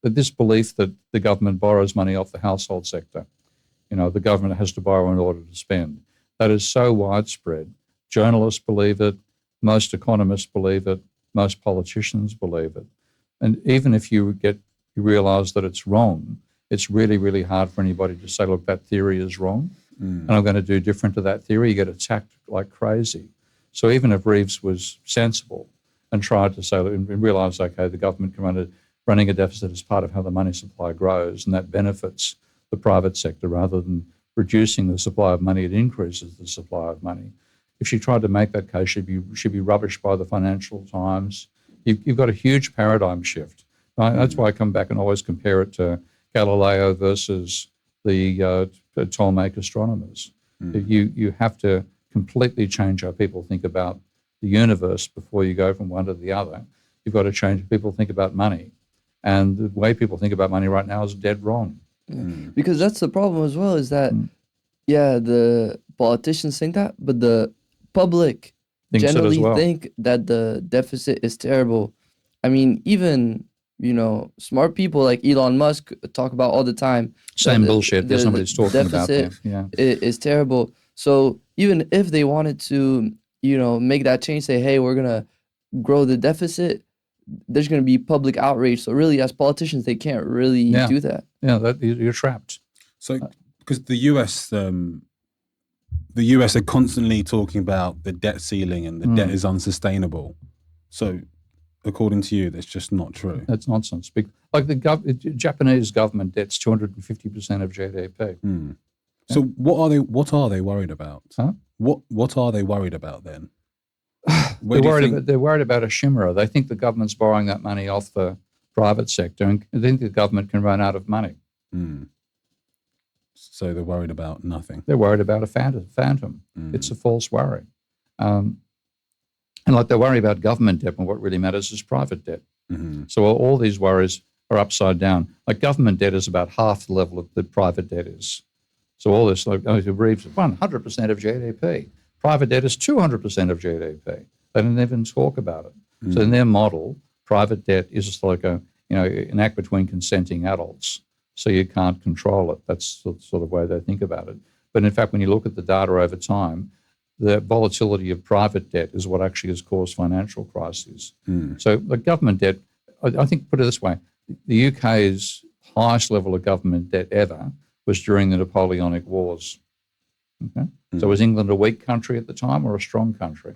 that this belief that the government borrows money off the household sector, the government has to borrow in order to spend, that is so widespread. Journalists believe it, most economists believe it, most politicians believe it. And even if you realize that it's wrong, it's really, really hard for anybody to say, look, that theory is wrong, and I'm going to do different to that theory. You get attacked like crazy. So even if Reeves was sensible and tried to say, and realised, okay, the government can running a deficit as part of how the money supply grows, and that benefits the private sector rather than reducing the supply of money, it increases the supply of money. If she tried to make that case, she'd be rubbished by the Financial Times. You've got a huge paradigm shift. Right? That's why I come back and always compare it to Galileo versus the Ptolemaic astronomers. You have to completely change how people think about the universe before you go from one to the other. You've got to change how people think about money. And the way people think about money right now is dead wrong. Because that's the problem as well, is that, the politicians think that, but the public generally think that the deficit is terrible. I mean, even, smart people like Elon Musk talk about all the time. Same bullshit that somebody's talking about there. Yeah. Is terrible. So even if they wanted to, make that change, say, hey, we're going to grow the deficit, there's going to be public outrage. So really, as politicians, they can't really do that. Yeah, you're trapped. So because the US are constantly talking about the debt ceiling and the debt is unsustainable. So according to you, that's just not true. That's nonsense. Like the Japanese government debt's 250% of GDP. So what are they worried about? Huh? What are they worried about then? They're worried about a chimera. They think the government's borrowing that money off the private sector, and they think the government can run out of money. So they're worried about nothing. They're worried about a phantom. It's a false worry. And like they worry about government debt, and what really matters is private debt. So all these worries are upside down. Like government debt is about half the level of the private debt is. So all this, like Reeves, 100% of GDP. Private debt is 200% of GDP. They don't even talk about it. So in their model, private debt is just like an act between consenting adults. So you can't control it. That's the sort of way they think about it. But in fact, when you look at the data over time, the volatility of private debt is what actually has caused financial crises. So the government debt, I think, put it this way, the UK's highest level of government debt ever was during the Napoleonic Wars. Okay? So was England a weak country at the time or a strong country?